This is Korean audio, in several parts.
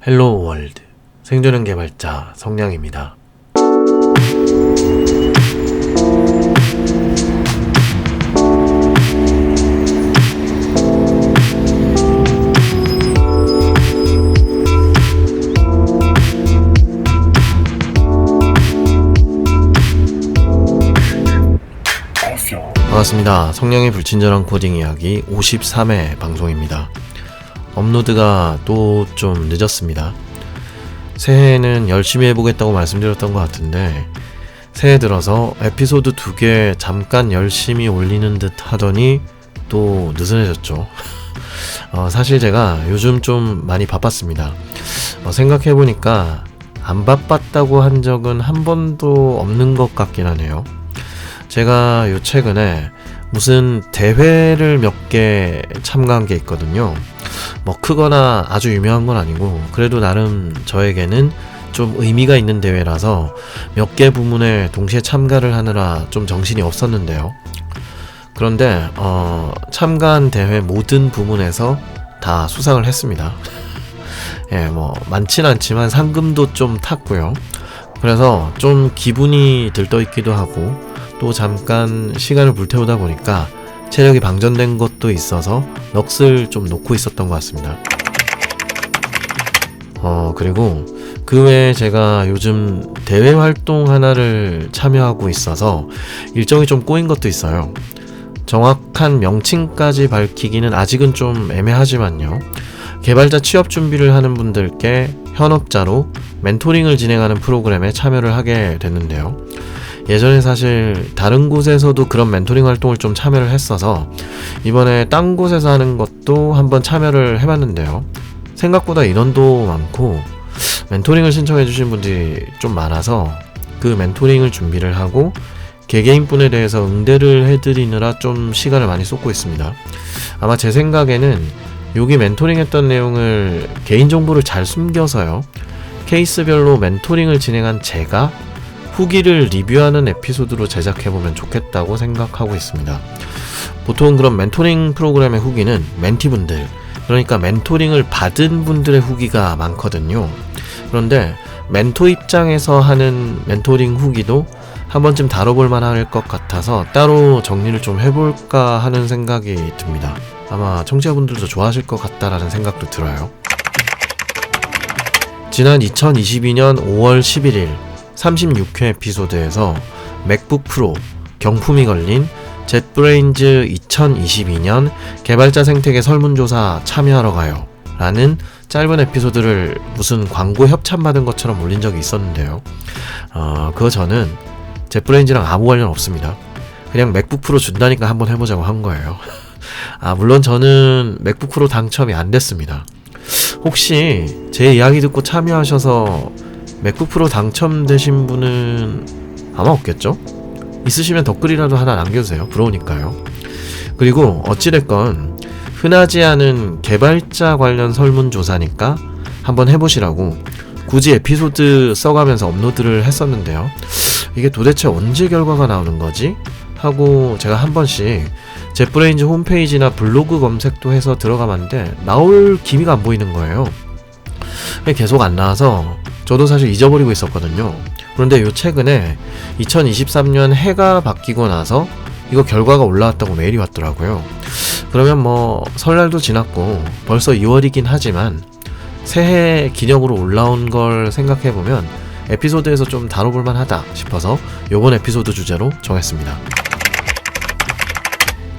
헬로우 월드 생존형 개발자 성량입니다. 반갑습니다. 성량의 불친절한 코딩 이야기 53회 방송입니다. 업로드가 또 좀 늦었습니다. 새해에는 열심히 해보겠다고 말씀드렸던 것 같은데 새해 들어서 에피소드 2개 잠깐 열심히 올리는 듯 하더니 또 느슨해졌죠. 사실 제가 요즘 좀 많이 바빴습니다. 생각해보니까 안 바빴다고 한 적은 한 번도 없는 것 같긴 하네요. 제가 요 최근에 무슨 대회를 몇 개 참가한 게 있거든요. 크거나 아주 유명한 건 아니고 그래도 나름 저에게는 좀 의미가 있는 대회라서 몇 개 부문에 동시에 참가를 하느라 좀 정신이 없었는데요. 그런데 참가한 대회 모든 부문에서 다 수상을 했습니다. 많진 않지만 상금도 좀 탔고요. 그래서 좀 기분이 들떠있기도 하고 또 잠깐 시간을 불태우다 보니까 체력이 방전된 것도 있어서 넋을 좀 놓고 있었던 것 같습니다. 그리고 그 외에 제가 요즘 대회 활동 하나를 참여하고 있어서 일정이 좀 꼬인 것도 있어요. 정확한 명칭까지 밝히기는 아직은 좀 애매하지만요. 개발자 취업 준비를 하는 분들께 현업자로 멘토링을 진행하는 프로그램에 참여를 하게 됐는데요. 예전에 사실 다른 곳에서도 그런 멘토링 활동을 좀 참여를 했어서 이번에 딴 곳에서 하는 것도 한번 참여를 해봤는데요. 생각보다 인원도 많고 멘토링을 신청해 주신 분들이 좀 많아서 그 멘토링을 준비를 하고 개개인분에 대해서 응대를 해드리느라 좀 시간을 많이 쏟고 있습니다. 아마 제 생각에는 여기 멘토링 했던 내용을 개인정보를 잘 숨겨서요. 케이스별로 멘토링을 진행한 제가 후기를 리뷰하는 에피소드로 제작해보면 좋겠다고 생각하고 있습니다. 보통 그런 멘토링 프로그램의 후기는 멘티분들, 그러니까 멘토링을 받은 분들의 후기가 많거든요. 그런데 멘토 입장에서 하는 멘토링 후기도 한 번쯤 다뤄볼만 할 것 같아서 따로 정리를 좀 해볼까 하는 생각이 듭니다. 아마 청취자분들도 좋아하실 것 같다라는 생각도 들어요. 지난 2022년 5월 11일 36회 에피소드에서 맥북 프로 경품이 걸린 젯브레인즈 2022년 개발자 생태계 설문조사 참여하러 가요 라는 짧은 에피소드를 무슨 광고 협찬받은 것처럼 올린 적이 있었는데요. 그거 저는 젯브레인즈랑 아무 관련 없습니다. 그냥 맥북 프로 준다니까 한번 해보자고 한 거예요. 물론 저는 맥북 프로 당첨이 안 됐습니다. 혹시 제 이야기 듣고 참여하셔서 맥북 프로 당첨되신 분은 아마 없겠죠? 있으시면 댓글이라도 하나 남겨주세요. 부러우니까요. 그리고 어찌됐건 흔하지 않은 개발자 관련 설문조사니까 한번 해보시라고 굳이 에피소드 써가면서 업로드를 했었는데요. 이게 도대체 언제 결과가 나오는 거지? 하고 제가 한 번씩 젯브레인즈 홈페이지나 블로그 검색도 해서 들어가봤는데 나올 기미가 안 보이는 거예요. 계속 안 나와서 저도 사실 잊어버리고 있었거든요. 그런데 요 최근에 2023년 해가 바뀌고 나서 이거 결과가 올라왔다고 메일이 왔더라고요. 그러면 설날도 지났고 벌써 2월이긴 하지만 새해 기념으로 올라온 걸 생각해보면 에피소드에서 좀 다뤄볼만 하다 싶어서 요번 에피소드 주제로 정했습니다.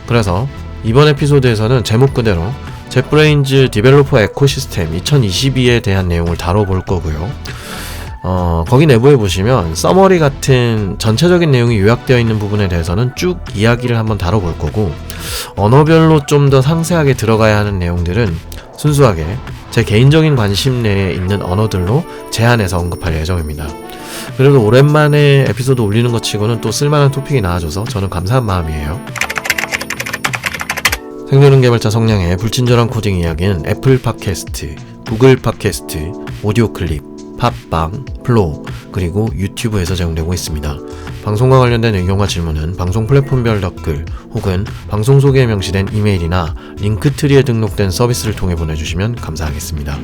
그래서 이번 에피소드에서는 제목 그대로 젯브레인즈 디벨로퍼 에코시스템 2022에 대한 내용을 다뤄볼 거고요. 거기 내부에 보시면 서머리 같은 전체적인 내용이 요약되어 있는 부분에 대해서는 쭉 이야기를 한번 다뤄볼 거고 언어별로 좀 더 상세하게 들어가야 하는 내용들은 순수하게 제 개인적인 관심 내에 있는 언어들로 제한해서 언급할 예정입니다. 그래도 오랜만에 에피소드 올리는 것 치고는 또 쓸만한 토픽이 나와줘서 저는 감사한 마음이에요. 생존형 개발자 성량의 불친절한 코딩 이야기는 애플 팟캐스트, 구글 팟캐스트, 오디오 클립, 팟빵, 플로우, 그리고 유튜브에서 제공되고 있습니다. 방송과 관련된 의견과 질문은 방송 플랫폼별 댓글 혹은 방송 소개에 명시된 이메일이나 링크트리에 등록된 서비스를 통해 보내주시면 감사하겠습니다.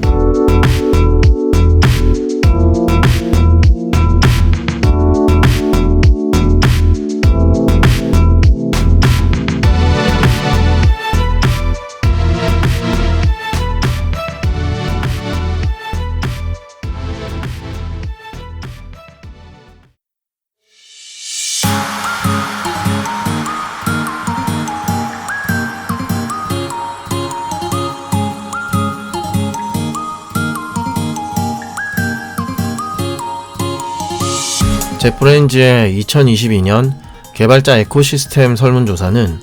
젯브레인즈의 2022년 개발자 에코시스템 설문조사는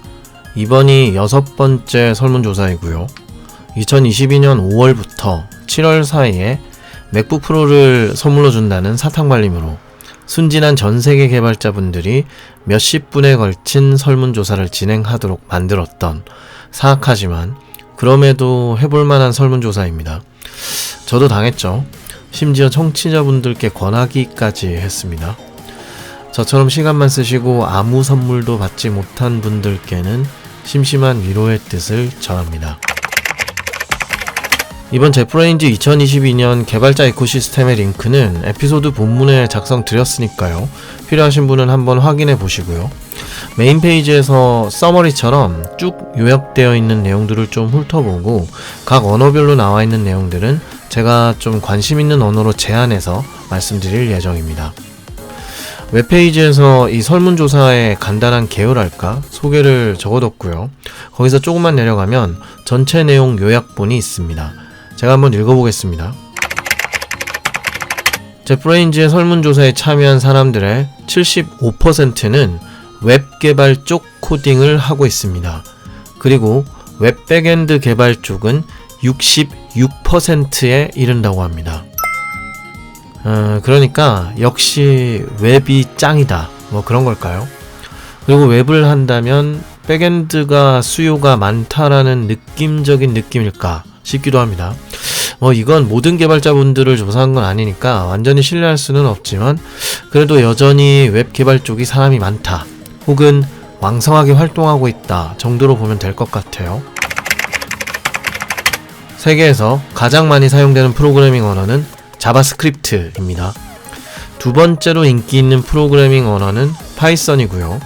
이번이 6번째 설문조사이고요. 2022년 5월부터 7월 사이에 맥북 프로를 선물로 준다는 사탕발림으로 순진한 전세계 개발자분들이 몇십 분에 걸친 설문조사를 진행하도록 만들었던 사악하지만 그럼에도 해볼만한 설문조사입니다. 저도 당했죠. 심지어 청취자분들께 권하기까지 했습니다. 저처럼 시간만 쓰시고 아무 선물도 받지 못한 분들께는 심심한 위로의 뜻을 전합니다. 이번 젯브레인즈 2022년 개발자 에코시스템의 링크는 에피소드 본문에 작성드렸으니까요. 필요하신 분은 한번 확인해 보시고요. 메인 페이지에서 서머리처럼 쭉 요약되어 있는 내용들을 좀 훑어보고 각 언어별로 나와 있는 내용들은 제가 좀 관심 있는 언어로 제안해서 말씀드릴 예정입니다. 웹페이지에서 이 설문조사의 간단한 개요랄까 소개를 적어뒀고요. 거기서 조금만 내려가면 전체 내용 요약본이 있습니다. 제가 한번 읽어보겠습니다. 젯브레인즈의 설문조사에 참여한 사람들의 75%는 웹 개발 쪽 코딩을 하고 있습니다. 그리고 웹 백엔드 개발 쪽은 66%에 이른다고 합니다. 그러니까 역시 웹이 짱이다 뭐 그런 걸까요? 그리고 웹을 한다면 백엔드가 수요가 많다라는 느낌적인 느낌일까 싶기도 합니다. 이건 모든 개발자분들을 조사한 건 아니니까 완전히 신뢰할 수는 없지만 그래도 여전히 웹 개발 쪽이 사람이 많다 혹은 왕성하게 활동하고 있다 정도로 보면 될 것 같아요. 세계에서 가장 많이 사용되는 프로그래밍 언어는 자바스크립트입니다. 두 번째로 인기 있는 프로그래밍 언어는 파이썬이고요.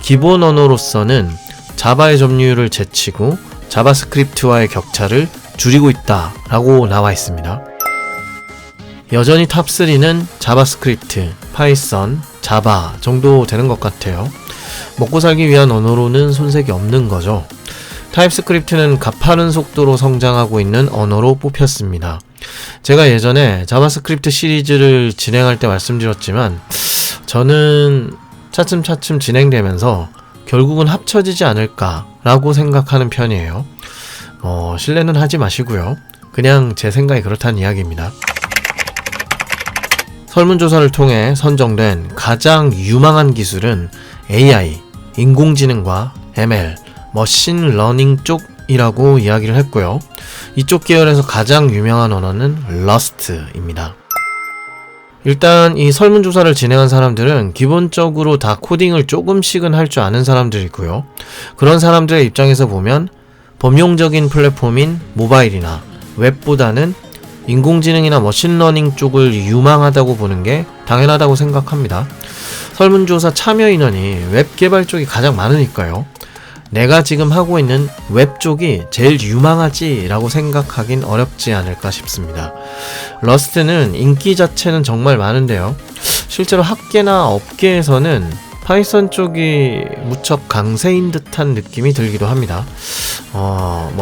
기본 언어로서는 자바의 점유율을 제치고 자바스크립트와의 격차를 줄이고 있다 라고 나와 있습니다. 여전히 탑3는 자바스크립트, 파이썬, 자바 정도 되는 것 같아요. 먹고 살기 위한 언어로는 손색이 없는 거죠. 타입스크립트는 가파른 속도로 성장하고 있는 언어로 뽑혔습니다. 제가 예전에 자바스크립트 시리즈를 진행할 때 말씀드렸지만 저는 차츰차츰 진행되면서 결국은 합쳐지지 않을까 라고 생각하는 편이에요. 신뢰는 하지 마시고요. 그냥 제 생각이 그렇다는 이야기입니다. 설문조사를 통해 선정된 가장 유망한 기술은 AI, 인공지능과 ML, 머신러닝 쪽이라고 이야기를 했고요. 이쪽 계열에서 가장 유명한 언어는 러스트입니다. 일단 이 설문조사를 진행한 사람들은 기본적으로 다 코딩을 조금씩은 할 줄 아는 사람들이고요. 그런 사람들의 입장에서 보면 범용적인 플랫폼인 모바일이나 웹보다는 인공지능이나 머신러닝 쪽을 유망하다고 보는 게 당연하다고 생각합니다. 설문조사 참여 인원이 웹 개발 쪽이 가장 많으니까요. 내가 지금 하고 있는 웹 쪽이 제일 유망하지 라고 생각하긴 어렵지 않을까 싶습니다. 러스트는 인기 자체는 정말 많은데요. 실제로 학계나 업계에서는 파이썬 쪽이 무척 강세인 듯한 느낌이 들기도 합니다.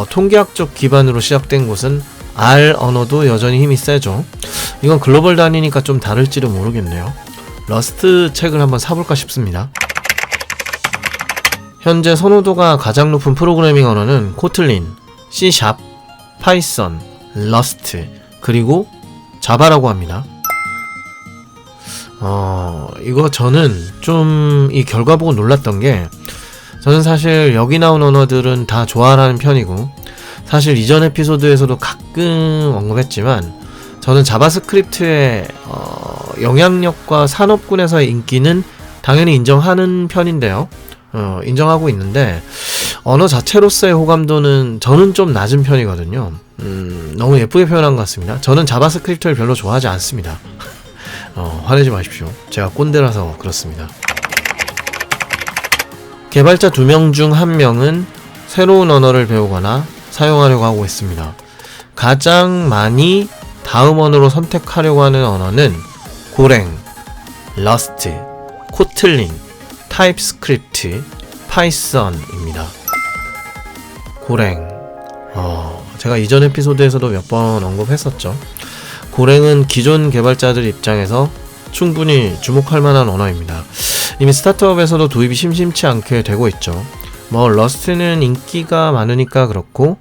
통계학적 기반으로 시작된 곳은 R 언어도 여전히 힘이 세죠. 이건 글로벌 단위니까 좀 다를지도 모르겠네요. 러스트 책을 한번 사볼까 싶습니다. 현재 선호도가 가장 높은 프로그래밍 언어는 코틀린, C#, 파이썬, 러스트, 그리고 자바라고 합니다. 이거 저는 좀 이 결과 보고 놀랐던 게 저는 사실 여기 나온 언어들은 다 좋아하는 편이고 사실 이전 에피소드에서도 가끔 언급했지만 저는 자바스크립트의 영향력과 산업군에서의 인기는 당연히 인정하는 편인데요. 인정하고 있는데 언어 자체로서의 호감도는 저는 좀 낮은 편이거든요. 너무 예쁘게 표현한 것 같습니다. 저는 자바스크립트를 별로 좋아하지 않습니다. 화내지 마십시오. 제가 꼰대라서 그렇습니다. 개발자 2명 중 1명은 새로운 언어를 배우거나 사용하려고 하고 있습니다. 가장 많이 다음 언어로 선택하려고 하는 언어는 고랭, 러스트, 코틀린, 타입스크립트, 파이썬입니다. 고랭. 제가 이전 에피소드에서도 몇 번 언급했었죠. 고랭은 기존 개발자들 입장에서 충분히 주목할 만한 언어입니다. 이미 스타트업에서도 도입이 심심치 않게 되고 있죠. 뭐 러스트는 인기가 많으니까 그렇고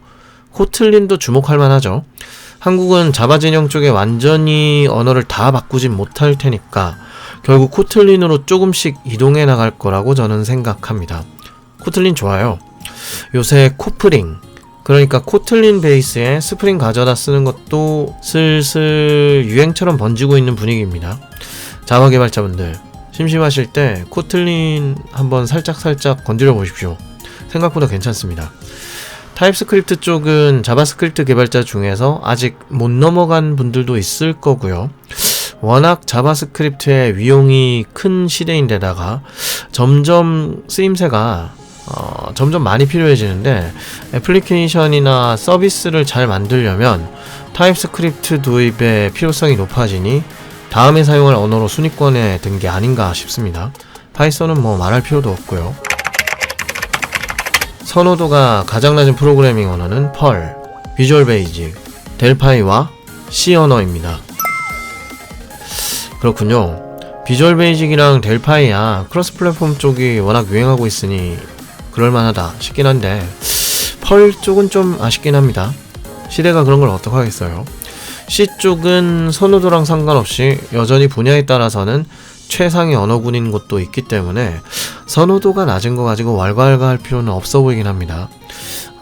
코틀린도 주목할 만하죠. 한국은 자바 진영 쪽에 완전히 언어를 다 바꾸진 못할 테니까 결국 코틀린으로 조금씩 이동해 나갈 거라고 저는 생각합니다. 코틀린 좋아요. 요새 코프링, 그러니까 코틀린 베이스에 스프링 가져다 쓰는 것도 슬슬 유행처럼 번지고 있는 분위기입니다. 자바 개발자분들 심심하실 때 코틀린 한번 살짝 건드려 보십시오. 생각보다 괜찮습니다. 타입스크립트 쪽은 자바스크립트 개발자 중에서 아직 못 넘어간 분들도 있을 거고요. 워낙 자바스크립트의 위용이 큰 시대인데다가 점점 쓰임새가 점점 많이 필요해지는데 애플리케이션이나 서비스를 잘 만들려면 타입스크립트 도입의 필요성이 높아지니 다음에 사용할 언어로 순위권에 든 게 아닌가 싶습니다. 파이썬은 뭐 말할 필요도 없고요. 선호도가 가장 낮은 프로그래밍 언어는 펄, 비주얼 베이직, 델파이와 C 언어입니다. 그렇군요. 비주얼 베이직이랑 델파이야 크로스 플랫폼 쪽이 워낙 유행하고 있으니 그럴만하다 싶긴 한데 펄 쪽은 좀 아쉽긴 합니다. 시대가 그런 걸 어떡하겠어요. C 쪽은 선호도랑 상관없이 여전히 분야에 따라서는 최상의 언어군인 곳도 있기 때문에 선호도가 낮은 거 가지고 왈가왈가할 필요는 없어 보이긴 합니다.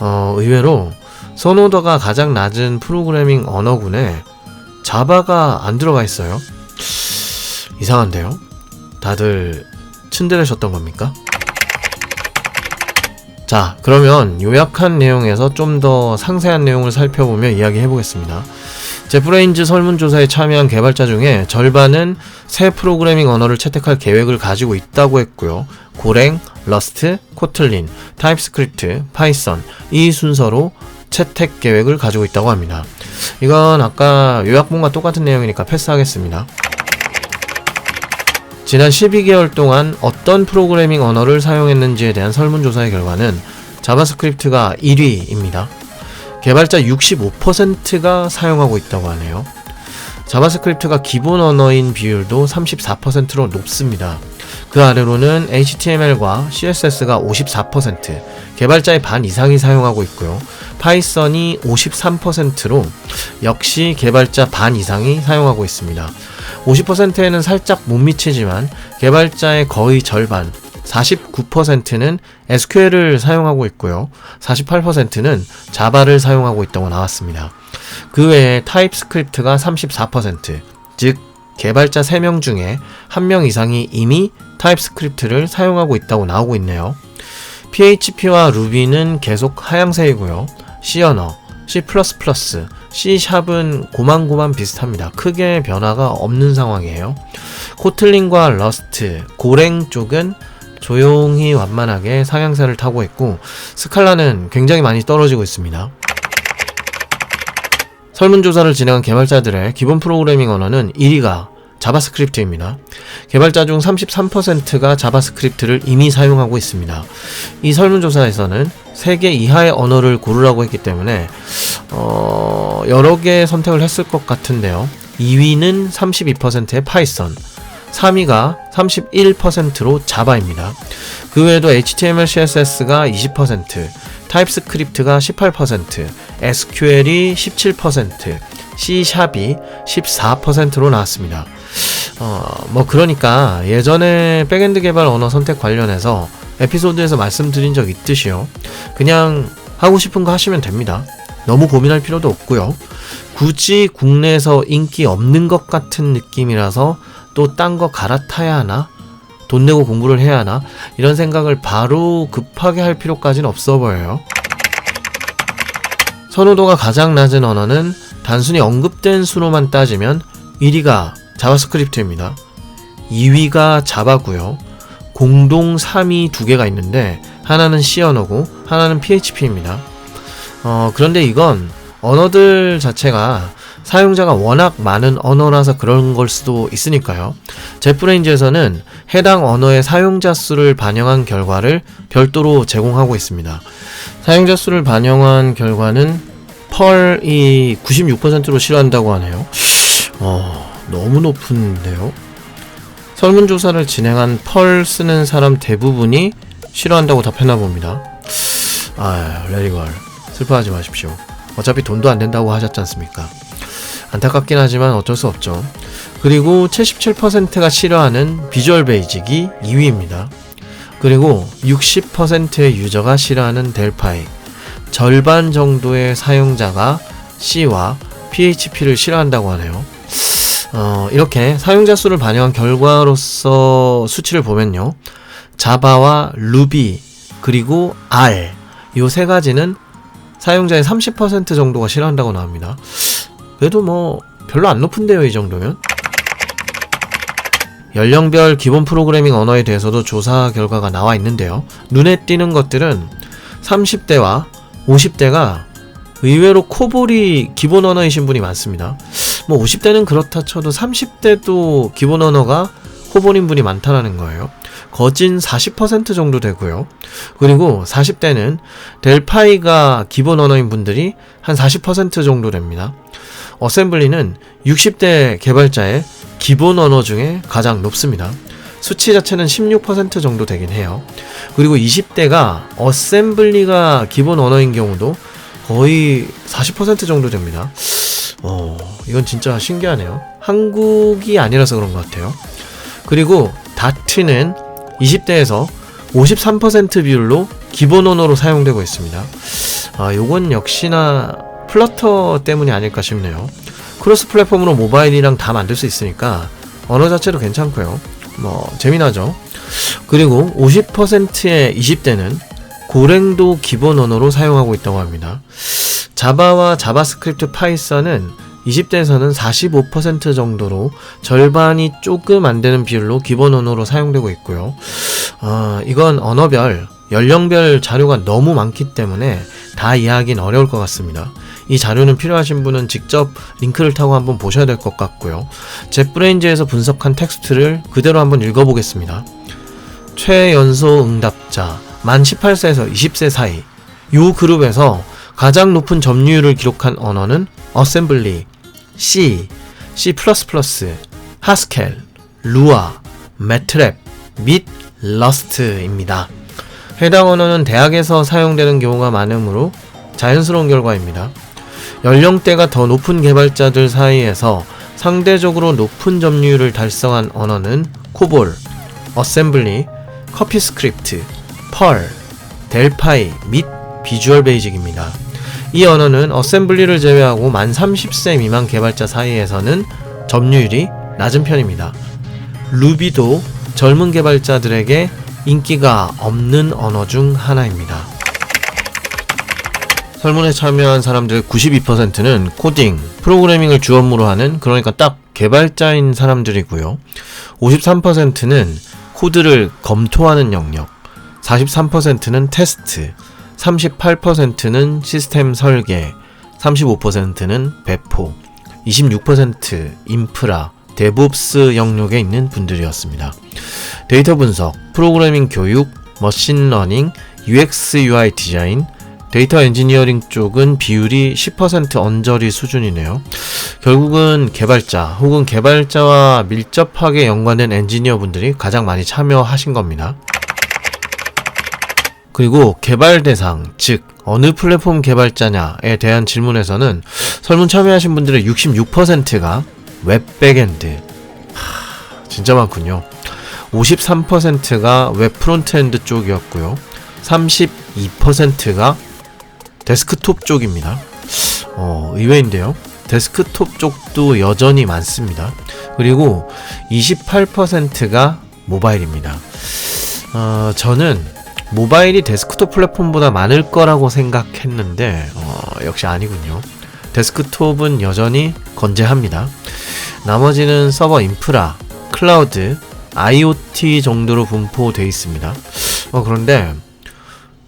의외로 선호도가 가장 낮은 프로그래밍 언어군에 자바가 안 들어가 있어요. 이상한데요? 다들 츤데레셨던 겁니까? 자, 그러면 요약한 내용에서 좀 더 상세한 내용을 살펴보며 이야기해보겠습니다. 제프레인즈 설문조사에 참여한 개발자 중에 절반은 새 프로그래밍 언어를 채택할 계획을 가지고 있다고 했고요. 고랭, 러스트, 코틀린, 타입스크립트, 파이썬 이 순서로 채택 계획을 가지고 있다고 합니다. 이건 아까 요약본과 똑같은 내용이니까 패스하겠습니다. 지난 12개월 동안 어떤 프로그래밍 언어를 사용했는지에 대한 설문조사의 결과는 자바스크립트가 1위입니다. 개발자 65%가 사용하고 있다고 하네요. 자바스크립트가 기본 언어인 비율도 34%로 높습니다. 그 아래로는 HTML과 CSS가 54%, 개발자의 반 이상이 사용하고 있고요. 파이썬이 53%로 역시 개발자 반 이상이 사용하고 있습니다. 50%에는 살짝 못 미치지만 개발자의 거의 절반, 49%는 SQL을 사용하고 있고요. 48%는 자바를 사용하고 있다고 나왔습니다. 그 외에 타입스크립트가 34%, 즉 개발자 3명 중에 1명 이상이 이미 타입스크립트를 사용하고 있다고 나오고 있네요. PHP와 루비는 계속 하향세이고요. C 언어, C++, C샵은 고만고만 비슷합니다. 크게 변화가 없는 상황이에요. 코틀린과 러스트, 고랭 쪽은 조용히 완만하게 상향세를 타고 있고 스칼라는 굉장히 많이 떨어지고 있습니다. 설문조사를 진행한 개발자들의 기본 프로그래밍 언어는 1위가 자바스크립트입니다. 개발자 중 33%가 자바스크립트를 이미 사용하고 있습니다. 이 설문조사에서는 3개 이하의 언어를 고르라고 했기 때문에 여러 개 선택을 했을 것 같은데요. 2위는 32%의 파이썬, 3위가 31%로 자바입니다. 그 외에도 HTML, CSS가 20%, 타입스크립트가 18%, SQL이 17%, C샵이 14%로 나왔습니다. 그러니까 예전에 백엔드 개발 언어 선택 관련해서 에피소드에서 말씀드린 적 있듯이요. 그냥 하고 싶은 거 하시면 됩니다. 너무 고민할 필요도 없고요. 굳이 국내에서 인기 없는 것 같은 느낌이라서 또 딴 거 갈아타야 하나? 돈 내고 공부를 해야 하나? 이런 생각을 바로 급하게 할 필요까지는 없어 보여요. 선호도가 가장 낮은 언어는 단순히 언급된 수로만 따지면 1위가 자바스크립트입니다. 2위가 자바고요. 공동 3위 2개가 있는데 하나는 C 언어고 하나는 PHP입니다. 그런데 이건 언어들 자체가 사용자가 워낙 많은 언어라서 그런 걸 수도 있으니까요. 제프레인즈에서는 해당 언어의 사용자 수를 반영한 결과를 별도로 제공하고 있습니다. 사용자 수를 반영한 결과는 펄이 96%로 싫어한다고 하네요. 너무 높은데요. 설문조사를 진행한 펄 쓰는 사람 대부분이 싫어한다고 답했나 봅니다. 레리걸 슬퍼하지 마십시오. 어차피 돈도 안 된다고 하셨지 않습니까? 안타깝긴 하지만 어쩔 수 없죠. 그리고 77%가 싫어하는 비주얼 베이직이 2위입니다. 그리고 60%의 유저가 싫어하는 델파이, 절반 정도의 사용자가 C와 PHP를 싫어한다고 하네요. 이렇게 사용자 수를 반영한 결과로서 수치를 보면요, 자바와 루비 그리고 R 요 세 가지는 사용자의 30% 정도가 싫어한다고 나옵니다. 그래도 뭐 별로 안 높은데요, 이 정도면. 연령별 기본 프로그래밍 언어에 대해서도 조사 결과가 나와 있는데요, 눈에 띄는 것들은 30대와 50대가 의외로 코볼이 기본 언어이신 분이 많습니다. 뭐 50대는 그렇다 쳐도 30대도 기본 언어가 코볼인 분이 많다라는 거예요. 거진 40% 정도 되고요. 그리고 40대는 델파이가 기본 언어인 분들이 한 40% 정도 됩니다. 어셈블리는 60대 개발자의 기본 언어 중에 가장 높습니다. 수치 자체는 16% 정도 되긴 해요. 그리고 20대가 어셈블리가 기본 언어인 경우도 거의 40% 정도 됩니다. 이건 진짜 신기하네요. 한국이 아니라서 그런 것 같아요. 그리고 다트는 20대에서 53% 비율로 기본 언어로 사용되고 있습니다. 요건 역시나 플러터 때문이 아닐까 싶네요. 크로스 플랫폼으로 모바일이랑 다 만들 수 있으니까 언어 자체도 괜찮고요. 재미나죠. 그리고 50%의 20대는 고랭도 기본 언어로 사용하고 있다고 합니다. 자바와 자바스크립트 파이썬은 20대에서는 45% 정도로 절반이 조금 안 되는 비율로 기본 언어로 사용되고 있고요. 이건 언어별, 연령별 자료가 너무 많기 때문에 다 이해하기는 어려울 것 같습니다. 이 자료는 필요하신 분은 직접 링크를 타고 한번 보셔야 될 것 같고요. 젯브레인즈에서 분석한 텍스트를 그대로 한번 읽어보겠습니다. 최연소 응답자, 만 18세에서 20세 사이, 이 그룹에서 가장 높은 점유율을 기록한 언어는 어셈블리, C, C++, 하스켈, 루아, 매트랩 및 러스트입니다. 해당 언어는 대학에서 사용되는 경우가 많으므로 자연스러운 결과입니다. 연령대가 더 높은 개발자들 사이에서 상대적으로 높은 점유율을 달성한 언어는 코볼, 어셈블리, 커피스크립트, 펄, 델파이 및 비주얼 베이직입니다. 이 언어는 어셈블리를 제외하고 만 30세 미만 개발자 사이에서는 점유율이 낮은 편입니다. 루비도 젊은 개발자들에게 인기가 없는 언어 중 하나입니다. 설문에 참여한 사람들 92%는 코딩, 프로그래밍을 주 업무로 하는, 그러니까 딱 개발자인 사람들이고요. 53%는 코드를 검토하는 영역, 43%는 테스트, 38%는 시스템 설계, 35%는 배포, 26% 인프라, 데브옵스 영역에 있는 분들이었습니다. 데이터 분석, 프로그래밍 교육, 머신러닝, UX UI 디자인, 데이터 엔지니어링 쪽은 비율이 10% 언저리 수준이네요. 결국은 개발자 혹은 개발자와 밀접하게 연관된 엔지니어 분들이 가장 많이 참여하신 겁니다. 그리고 개발 대상, 즉 어느 플랫폼 개발자냐에 대한 질문에서는 설문 참여하신 분들의 66%가 웹 백엔드, 진짜 많군요. 53%가 웹 프론트엔드 쪽이었고요. 32%가 데스크톱 쪽입니다. 의외인데요. 데스크톱 쪽도 여전히 많습니다. 그리고 28%가 모바일입니다. 저는 모바일이 데스크톱 플랫폼보다 많을 거라고 생각했는데 역시 아니군요. 데스크톱은 여전히 건재합니다. 나머지는 서버 인프라, 클라우드, IoT 정도로 분포되어 있습니다. 그런데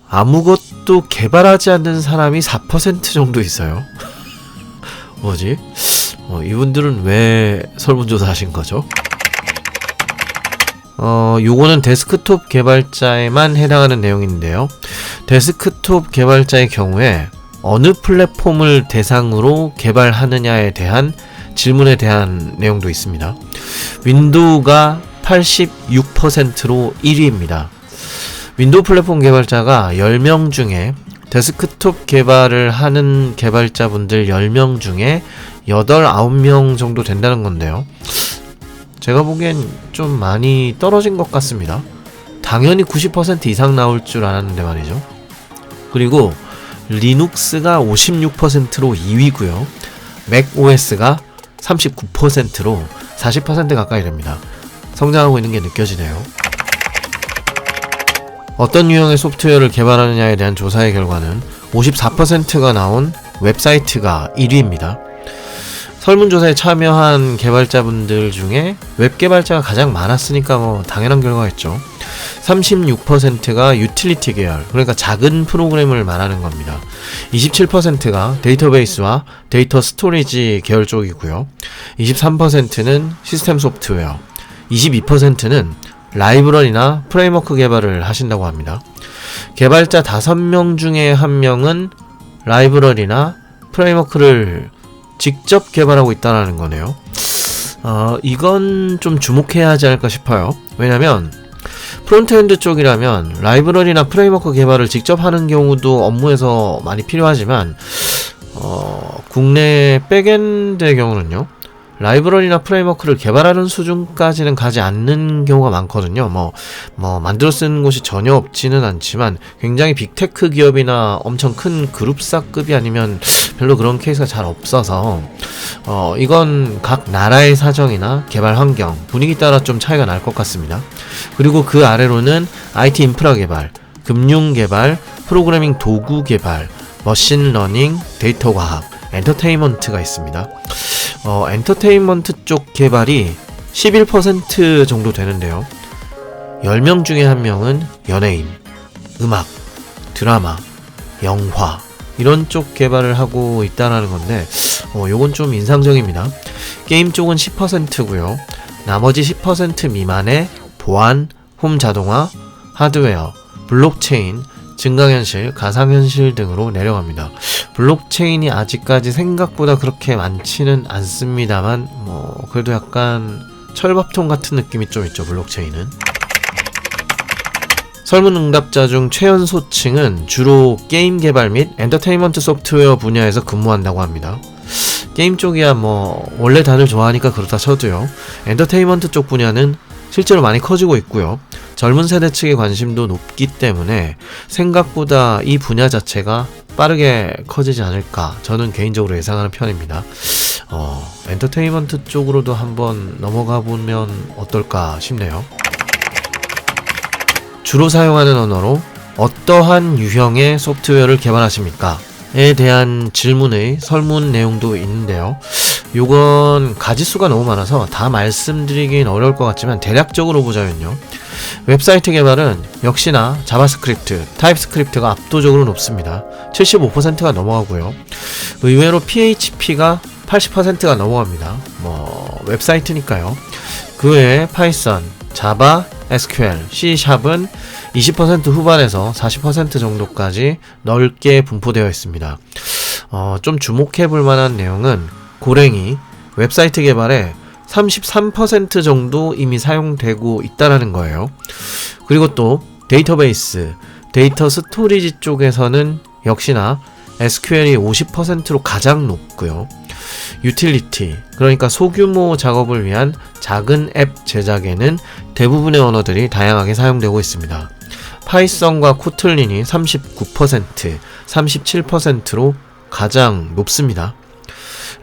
아무것도 개발하지 않는 사람이 4% 정도 있어요. 뭐지? 이분들은 왜 설문조사 하신 거죠? 요거는 데스크톱 개발자에만 해당하는 내용인데요. 데스크톱 개발자의 경우에 어느 플랫폼을 대상으로 개발하느냐에 대한 질문에 대한 내용도 있습니다. 윈도우가 86%로 1위입니다. 윈도우 플랫폼 개발자가 10명 중에 데스크톱 개발을 하는 개발자분들 10명 중에 8, 9명 정도 된다는 건데요. 제가 보기엔 좀 많이 떨어진 것 같습니다. 당연히 90% 이상 나올 줄 알았는데 말이죠. 그리고 리눅스가 56%로 2위고요. 맥OS가 39%로 40% 가까이 됩니다. 성장하고 있는 게 느껴지네요. 어떤 유형의 소프트웨어를 개발하느냐에 대한 조사의 결과는 54%가 나온 웹사이트가 1위입니다. 설문조사에 참여한 개발자분들 중에 웹 개발자가 가장 많았으니까 뭐 당연한 결과였죠. 36%가 유틸리티 계열, 그러니까 작은 프로그램을 말하는 겁니다. 27%가 데이터베이스와 데이터 스토리지 계열 쪽이고요. 23%는 시스템 소프트웨어, 22%는 라이브러리나 프레임워크 개발을 하신다고 합니다. 개발자 5명 중에 1명은 라이브러리나 프레임워크를 직접 개발하고 있다는 거네요. 이건 좀 주목해야 하지 않을까 싶어요. 왜냐면 프론트엔드 쪽이라면 라이브러리나 프레임워크 개발을 직접 하는 경우도 업무에서 많이 필요하지만 국내 백엔드의 경우는요, 라이브러리나 프레임워크를 개발하는 수준까지는 가지 않는 경우가 많거든요. 만들어 쓰는 곳이 전혀 없지는 않지만 굉장히 빅테크 기업이나 엄청 큰 그룹사급이 아니면 별로 그런 케이스가 잘 없어서 이건 각 나라의 사정이나 개발 환경, 분위기 따라 좀 차이가 날 것 같습니다. 그리고 그 아래로는 IT 인프라 개발, 금융 개발, 프로그래밍 도구 개발, 머신러닝, 데이터 과학, 엔터테인먼트가 있습니다. 엔터테인먼트 쪽 개발이 11% 정도 되는데요. 10명 중에 1명은 연예인, 음악, 드라마, 영화 이런 쪽 개발을 하고 있다는 건데 요건 좀 인상적입니다. 게임 쪽은 10%고요. 나머지 10% 미만의 보안, 홈 자동화, 하드웨어, 블록체인, 증강현실, 가상현실 등으로 내려갑니다. 블록체인이 아직까지 생각보다 그렇게 많지는 않습니다만 그래도 약간 철밥통 같은 느낌이 좀 있죠, 블록체인은. 설문 응답자 중 최연소층은 주로 게임 개발 및 엔터테인먼트 소프트웨어 분야에서 근무한다고 합니다. 게임 쪽이야 원래 다들 좋아하니까 그렇다 쳐도요, 엔터테인먼트 쪽 분야는 실제로 많이 커지고 있고요. 젊은 세대 측의 관심도 높기 때문에 생각보다 이 분야 자체가 빠르게 커지지 않을까 저는 개인적으로 예상하는 편입니다. 엔터테인먼트 쪽으로도 한번 넘어가 보면 어떨까 싶네요. 주로 사용하는 언어로 어떠한 유형의 소프트웨어를 개발하십니까? 에 대한 질문의 설문 내용도 있는데요. 요건 가지수가 너무 많아서 다 말씀드리긴 어려울 것 같지만 대략적으로 보자면요, 웹사이트 개발은 역시나 자바스크립트, 타입스크립트가 압도적으로 높습니다. 75%가 넘어가고요. 의외로 PHP가 80%가 넘어갑니다. 웹사이트니까요. 그 외에 파이썬, 자바, SQL, C샵은 20% 후반에서 40% 정도까지 넓게 분포되어 있습니다. 좀 주목해 볼 만한 내용은 고랭이 웹사이트 개발에 33% 정도 이미 사용되고 있다라는 거예요. 그리고 또 데이터베이스, 데이터 스토리지 쪽에서는 역시나 SQL이 50%로 가장 높고요. 유틸리티, 그러니까 소규모 작업을 위한 작은 앱 제작에는 대부분의 언어들이 다양하게 사용되고 있습니다. 파이썬과 코틀린이 39%, 37%로 가장 높습니다.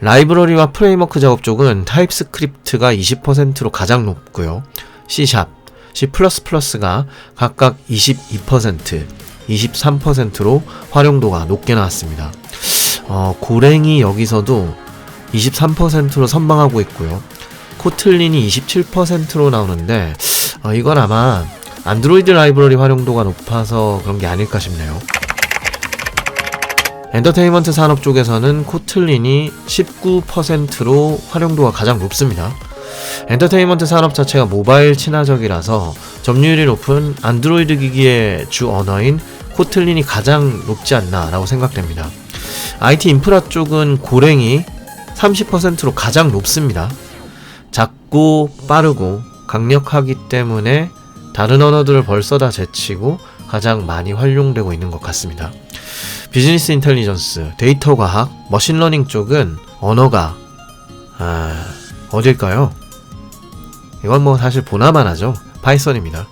라이브러리와 프레임워크 작업 쪽은 타입스크립트가 20%로 가장 높고요. C샵, C++가 각각 22%, 23%로 활용도가 높게 나왔습니다. 고랭이 여기서도 23%로 선방하고 있고요. 코틀린이 27%로 나오는데 이건 아마 안드로이드 라이브러리 활용도가 높아서 그런 게 아닐까 싶네요. 엔터테인먼트 산업 쪽에서는 코틀린이 19%로 활용도가 가장 높습니다. 엔터테인먼트 산업 자체가 모바일 친화적이라서 점유율이 높은 안드로이드 기기의 주 언어인 코틀린이 가장 높지 않나 라고 생각됩니다. IT 인프라 쪽은 고랭이 30%로 가장 높습니다. 작고 빠르고 강력하기 때문에 다른 언어들을 벌써 다 제치고 가장 많이 활용되고 있는 것 같습니다. 비즈니스 인텔리전스, 데이터 과학, 머신러닝 쪽은 언어가 어딜까요? 이건 뭐 사실 보나만 하죠. 파이썬입니다.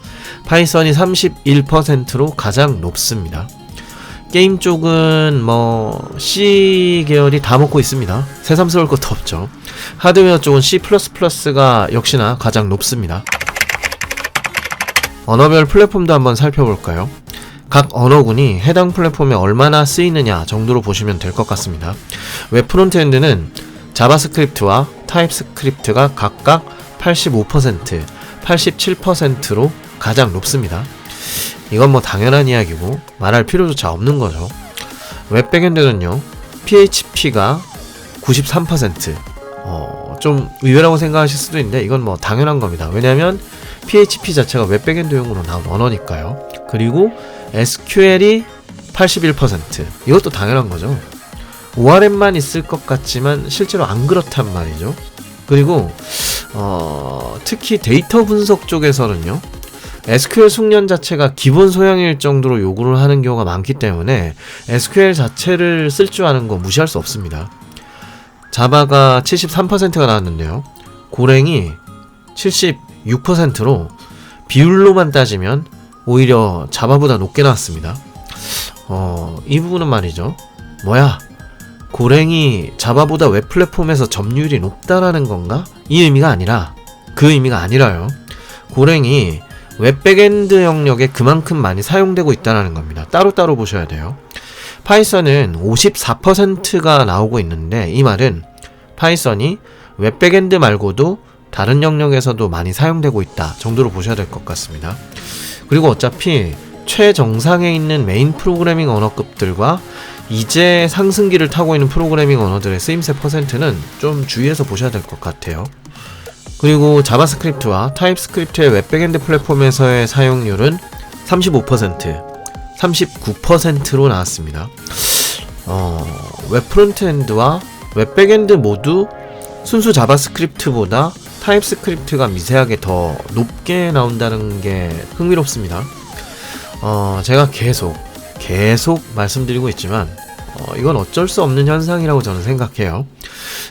파이썬이 31%로 가장 높습니다. 게임 쪽은 뭐 C 계열이 다 먹고 있습니다. 새삼스러울 것도 없죠. 하드웨어 쪽은 C++가 역시나 가장 높습니다. 언어별 플랫폼도 한번 살펴볼까요? 각 언어군이 해당 플랫폼에 얼마나 쓰이느냐 정도로 보시면 될 것 같습니다. 웹 프론트엔드는 자바스크립트와 타입스크립트가 각각 85%, 87%로 가장 높습니다. 이건 뭐 당연한 이야기고 말할 필요조차 없는 거죠. 웹 백엔드는요, PHP가 93%. 좀 의외라고 생각하실 수도 있는데 이건 뭐 당연한 겁니다. 왜냐면 PHP 자체가 웹 백엔드용으로 나온 언어니까요. 그리고 SQL이 81%. 이것도 당연한 거죠. ORM만 있을 것 같지만 실제로 안 그렇단 말이죠. 그리고 특히 데이터 분석 쪽에서는요, SQL 숙련 자체가 기본 소양일 정도로 요구를 하는 경우가 많기 때문에 SQL 자체를 쓸 줄 아는 거 무시할 수 없습니다. 자바가 73%가 나왔는데요. 고랭이 76%로 비율로만 따지면 오히려 자바보다 높게 나왔습니다. 이 부분은 말이죠. 고랭이 자바보다 웹 플랫폼에서 점유율이 높다라는 건가? 이 의미가 아니라, 그 의미가 아니라요. 고랭이 웹 백엔드 영역에 그만큼 많이 사용되고 있다는 겁니다. 따로따로 보셔야 돼요. 파이썬은 54%가 나오고 있는데, 이 말은 파이썬이 웹 백엔드 말고도 다른 영역에서도 많이 사용되고 있다 정도로 보셔야 될 것 같습니다. 그리고 어차피 최정상에 있는 메인 프로그래밍 언어급들과 이제 상승기를 타고 있는 프로그래밍 언어들의 쓰임새 퍼센트는 좀 주의해서 보셔야 될 것 같아요. 그리고 자바스크립트와 타입스크립트의 웹 백엔드 플랫폼에서의 사용률은 35%, 39%로 나왔습니다. 웹 프론트엔드와 웹 백엔드 모두 순수 자바스크립트보다 타입스크립트가 미세하게 더 높게 나온다는 게 흥미롭습니다. 제가 계속 말씀드리고 있지만 이건 어쩔 수 없는 현상이라고 저는 생각해요.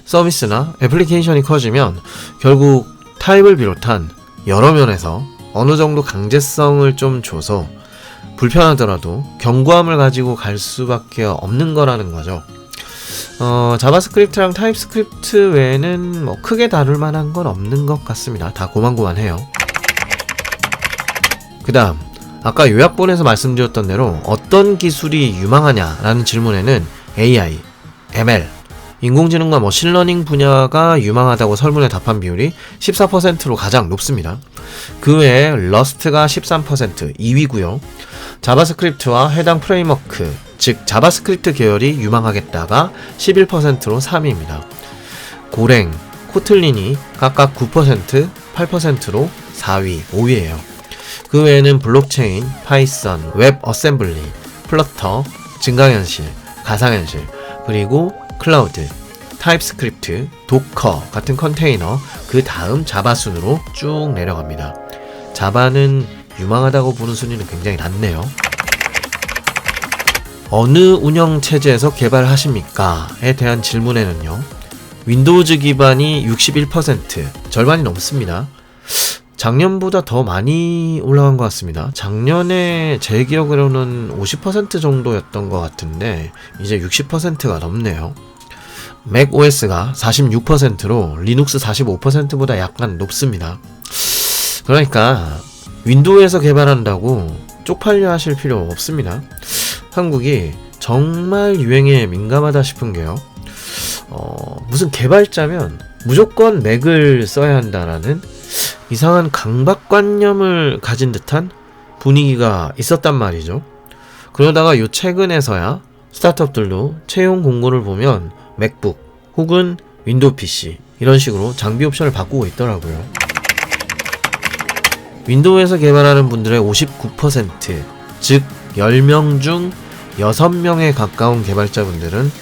서비스나 애플리케이션이 커지면 결국 타입을 비롯한 여러 면에서 어느 정도 강제성을 좀 줘서 불편하더라도 견고함을 가지고 갈 수밖에 없는 거라는 거죠. 자바스크립트랑 타입스크립트 외에는 뭐 크게 다룰 만한 건 없는 것 같습니다. 다 고만고만해요. 그 다음, 아까 요약본에서 말씀드렸던 대로 어떤 기술이 유망하냐라는 질문에는 AI, ML, 인공지능과 머신러닝 분야가 유망하다고 설문에 답한 비율이 14%로 가장 높습니다. 그 외에 러스트가 13%, 2위고요. 자바스크립트와 해당 프레임워크, 즉 자바스크립트 계열이 유망하겠다가 11%로 3위입니다. 고랭, 코틀린이 각각 9%, 8%로 4위, 5위예요. 그 외에는 블록체인, 파이썬, 웹 어셈블리, 플러터, 증강현실, 가상현실, 그리고 클라우드, 타입스크립트, 도커 같은 컨테이너, 그 다음 자바 순으로 쭉 내려갑니다. 자바는 유망하다고 보는 순위는 굉장히 낮네요. 어느 운영체제에서 개발하십니까?에 대한 질문에는요, 윈도우즈 기반이 61%, 절반이 넘습니다. 작년보다 더 많이 올라간 것 같습니다. 작년에 제 기억으로는 50% 정도였던 것 같은데 이제 60%가 넘네요. 맥 OS가 46%로 리눅스 45%보다 약간 높습니다. 그러니까 윈도우에서 개발한다고 쪽팔려 하실 필요 없습니다. 한국이 정말 유행에 민감하다 싶은 게요, 무슨 개발자면 무조건 맥을 써야 한다라는 이상한 강박관념을 가진 듯한 분위기가 있었단 말이죠. 그러다가 요 최근에서야 스타트업들도 채용 공고를 보면 맥북 혹은 윈도우 PC 이런 식으로 장비 옵션을 바꾸고 있더라고요. 윈도우에서 개발하는 분들의 59%, 즉 10명 중 6명에 가까운 개발자분들은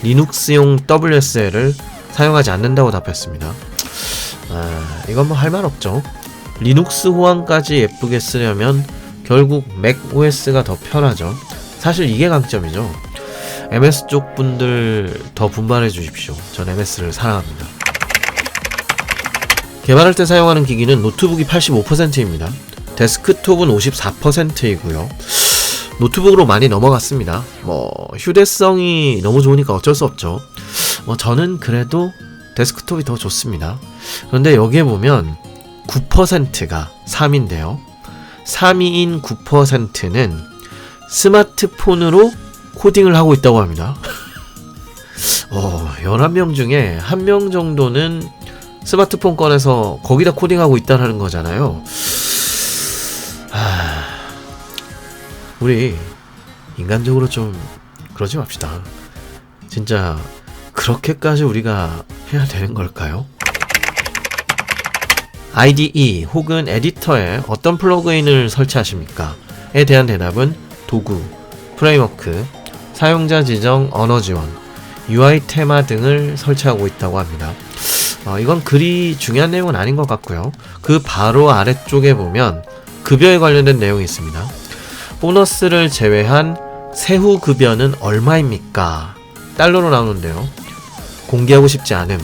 리눅스용 WSL을 사용하지 않는다고 답했습니다. 이건 뭐 할 말 없죠. 리눅스 호환까지 예쁘게 쓰려면 결국 맥 OS가 더 편하죠. 사실 이게 강점이죠. MS 쪽 분들 더 분발해 주십시오. 전 MS를 사랑합니다. 개발할 때 사용하는 기기는 노트북이 85%입니다. 데스크톱은 54%이고요. 노트북으로 많이 넘어갔습니다. 휴대성이 너무 좋으니까 어쩔 수 없죠. 저는 그래도 데스크톱이 더 좋습니다. 그런데 여기에 보면 9%가 3인데요. 3위인 9%는 스마트폰으로 코딩을 하고 있다고 합니다. 11명 중에 1명 정도는 스마트폰 꺼내서 거기다 코딩하고 있다는 거잖아요. 우리 인간적으로 좀 그러지 맙시다. 진짜 그렇게까지 우리가 해야 되는 걸까요? IDE 혹은 에디터에 어떤 플러그인을 설치하십니까? 에 대한 대답은 도구, 프레임워크, 사용자 지정, 언어 지원, UI 테마 등을 설치하고 있다고 합니다. 이건 그리 중요한 내용은 아닌 것 같고요. 그 바로 아래쪽에 보면 급여에 관련된 내용이 있습니다. 보너스를 제외한 세후 급여는 얼마입니까? 달러로 나오는데요. 공개하고 싶지 않음,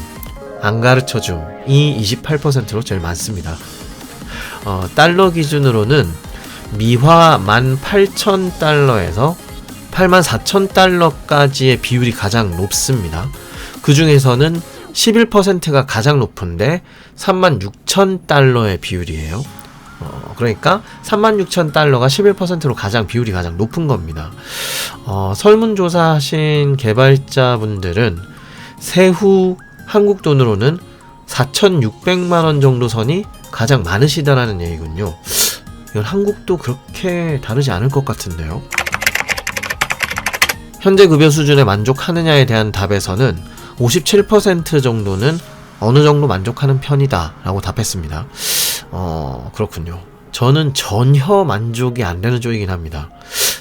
안 가르쳐줌이 28%로 제일 많습니다. 달러 기준으로는 미화 18,000달러에서 84,000달러까지의 비율이 가장 높습니다. 그 중에서는 11%가 가장 높은데 36,000달러의 비율이에요. 그러니까 36,000달러가 11%로 비율이 가장 높은 겁니다. 설문조사 하신 개발자분들은 세후 한국 돈으로는 4,600만원 정도 선이 가장 많으시다라는 얘기군요. 이건 한국도 그렇게 다르지 않을 것 같은데요. 현재 급여 수준에 만족하느냐에 대한 답에서는 57% 정도는 어느 정도 만족하는 편이다 라고 답했습니다. 그렇군요. 저는 전혀 만족이 안 되는 쪽이긴 합니다.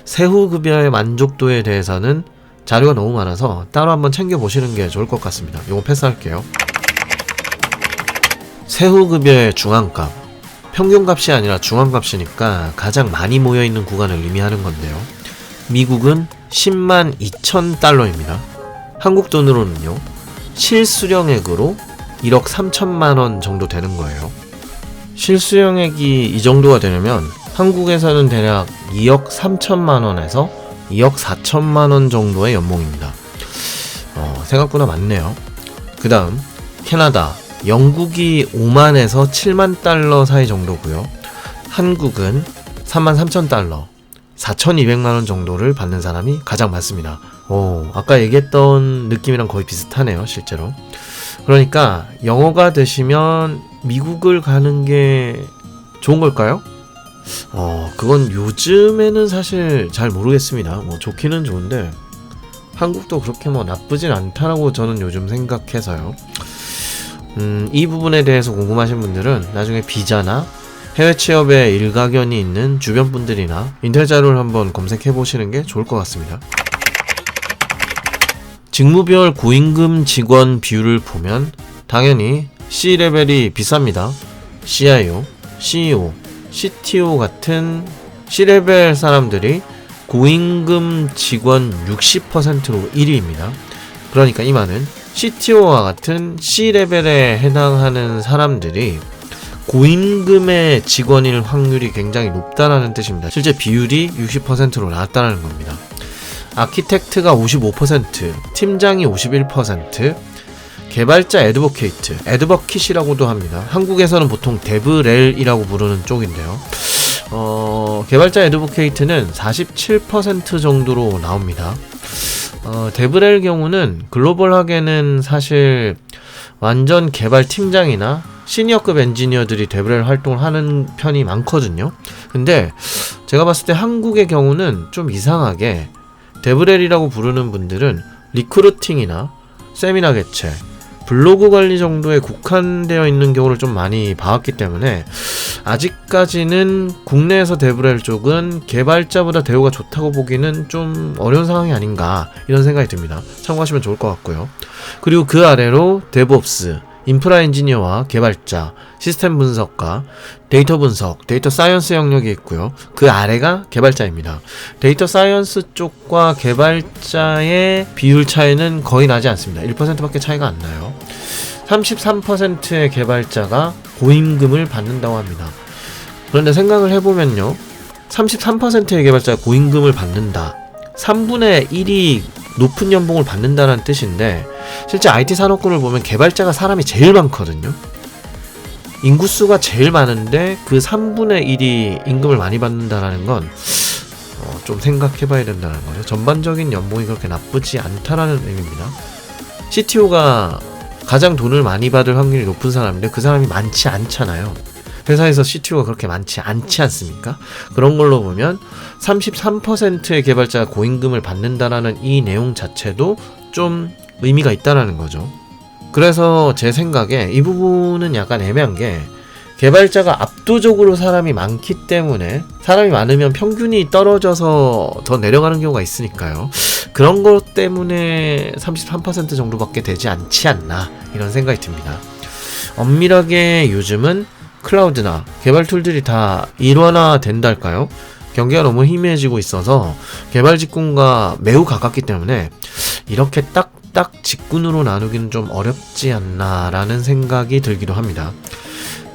세후 급여의 만족도에 대해서는 자료가 너무 많아서 따로 한번 챙겨보시는 게 좋을 것 같습니다. 이거 패스할게요. 세후 급여의 중앙값, 평균값이 아니라 중앙값이니까 가장 많이 모여있는 구간을 의미하는 건데요. 미국은 10만 2천 달러입니다. 한국 돈으로는요, 실수령액으로 1억 3천만 원 정도 되는 거예요. 실수령액이 이 정도가 되려면 한국에서는 대략 2억 3천만 원에서 2억 4천만 원 정도의 연봉입니다. 생각보다 많네요. 그 다음 캐나다, 영국이 5만에서 7만 달러 사이 정도고요. 한국은 3만 3천 달러, 4,200만 원 정도를 받는 사람이 가장 많습니다. 아까 얘기했던 느낌이랑 거의 비슷하네요, 실제로. 그러니까 영어가 되시면 미국을 가는 게 좋은 걸까요? 그건 요즘에는 사실 잘 모르겠습니다. 좋기는 좋은데 한국도 그렇게 나쁘진 않다라고 저는 요즘 생각해서요. 이 부분에 대해서 궁금하신 분들은 나중에 비자나 해외 취업에 일가견이 있는 주변 분들이나 인터넷 자료를 한번 검색해 보시는 게 좋을 것 같습니다. 직무별 고임금 직원 비율을 보면 당연히 C레벨이 비쌉니다. CIO, CEO, CTO 같은 C레벨 사람들이 고임금 직원 60%로 1위입니다. 그러니까 이 말은 CTO와 같은 C레벨에 해당하는 사람들이 고임금의 직원일 확률이 굉장히 높다는 뜻입니다. 실제 비율이 60%로 나왔다는 겁니다. 아키텍트가 55%, 팀장이 51%, 개발자 애드보케이트, 애드버킷이라고도 합니다. 한국에서는 보통 데브렐이라고 부르는 쪽인데요. 개발자 애드보케이트는 47% 정도로 나옵니다. 데브렐 경우는 글로벌하게는 사실 완전 개발 팀장이나 시니어급 엔지니어들이 데브렐 활동을 하는 편이 많거든요. 근데 제가 봤을 때 한국의 경우는 좀 이상하게 데브렐이라고 부르는 분들은 리크루팅이나 세미나 개최, 블로그 관리 정도에 국한되어 있는 경우를 좀 많이 봐왔기 때문에 아직까지는 국내에서 데브렐 쪽은 개발자보다 대우가 좋다고 보기는 좀 어려운 상황이 아닌가 이런 생각이 듭니다. 참고하시면 좋을 것 같고요. 그리고 그 아래로 데브옵스, 인프라 엔지니어와 개발자, 시스템 분석가, 데이터 분석, 데이터 사이언스 영역이 있고요. 그 아래가 개발자입니다. 데이터 사이언스 쪽과 개발자의 비율 차이는 거의 나지 않습니다. 1%밖에 차이가 안 나요. 33%의 개발자가 고임금을 받는다고 합니다. 그런데 생각을 해보면요. 33%의 개발자가 고임금을 받는다. 3분의 1이 높은 연봉을 받는다는 뜻인데 실제 IT 산업군을 보면 개발자가 사람이 제일 많거든요. 인구수가 제일 많은데 그 3분의 1이 임금을 많이 받는다라는 건 좀 생각해봐야 된다는 거죠. 전반적인 연봉이 그렇게 나쁘지 않다라는 의미입니다. CTO가 가장 돈을 많이 받을 확률이 높은 사람인데 그 사람이 많지 않잖아요. 회사에서 CTO가 그렇게 많지 않지 않습니까? 그런 걸로 보면 33%의 개발자가 고임금을 받는다라는 이 내용 자체도 좀 의미가 있다라는 거죠. 그래서 제 생각에 이 부분은 약간 애매한 게 개발자가 압도적으로 사람이 많기 때문에 사람이 많으면 평균이 떨어져서 더 내려가는 경우가 있으니까요. 그런 것 때문에 33% 정도밖에 되지 않지 않나 이런 생각이 듭니다. 엄밀하게 요즘은 클라우드나 개발 툴들이 다 일원화된달까요? 경기가 너무 희미해지고 있어서 개발 직군과 매우 가깝기 때문에 이렇게 딱딱 직군으로 나누기는 좀 어렵지 않나라는 생각이 들기도 합니다.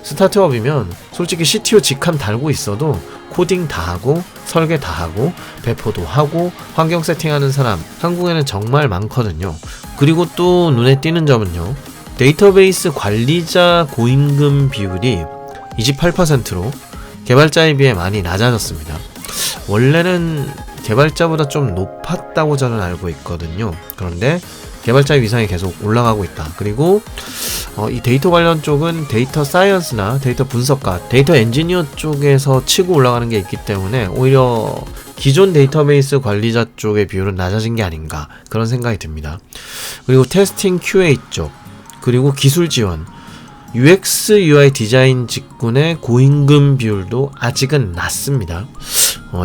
스타트업이면 솔직히 CTO 직함 달고 있어도 코딩 다 하고 설계 다 하고 배포도 하고 환경 세팅하는 사람 한국에는 정말 많거든요. 그리고 또 눈에 띄는 점은요. 데이터베이스 관리자 고임금 비율이 28%로 개발자에 비해 많이 낮아졌습니다. 원래는 개발자보다 좀 높았다고 저는 알고 있거든요. 그런데 개발자의 위상이 계속 올라가고 있다. 그리고 이 데이터 관련 쪽은 데이터 사이언스나 데이터 분석가, 데이터 엔지니어 쪽에서 치고 올라가는 게 있기 때문에 오히려 기존 데이터베이스 관리자 쪽의 비율은 낮아진 게 아닌가 그런 생각이 듭니다. 그리고 테스팅 QA 쪽, 그리고 기술 지원, UX, UI 디자인 직군의 고임금 비율도 아직은 낮습니다.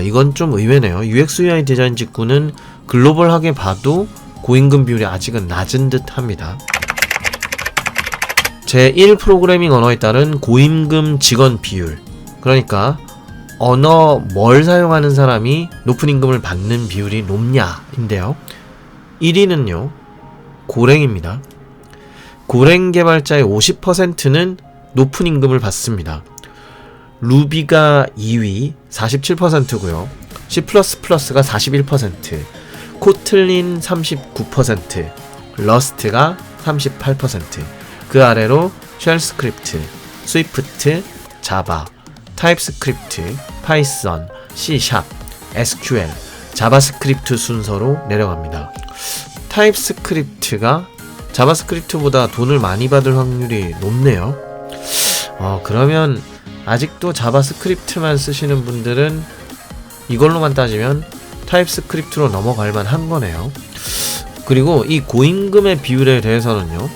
이건 좀 의외네요. UX, UI 디자인 직군은 글로벌하게 봐도 고임금 비율이 아직은 낮은 듯 합니다. 제1 프로그래밍 언어에 따른 고임금 직원 비율, 그러니까 언어 뭘 사용하는 사람이 높은 임금을 받는 비율이 높냐인데요. 1위는요 고랭입니다. 고랭 개발자의 50%는 높은 임금을 받습니다. 루비가 2위 47%고요. C++가 41%, 코틀린 39%, 러스트가 38%, 그 아래로 쉘 스크립트, 스위프트, 자바, 타입스크립트, 파이썬, C#, SQL, 자바스크립트 순서로 내려갑니다. 타입스크립트가 자바스크립트보다 돈을 많이 받을 확률이 높네요. 그러면 아직도 자바스크립트만 쓰시는 분들은 이걸로만 따지면 타입스크립트로 넘어갈 만한 거네요. 그리고 이 고임금의 비율에 대해서는요,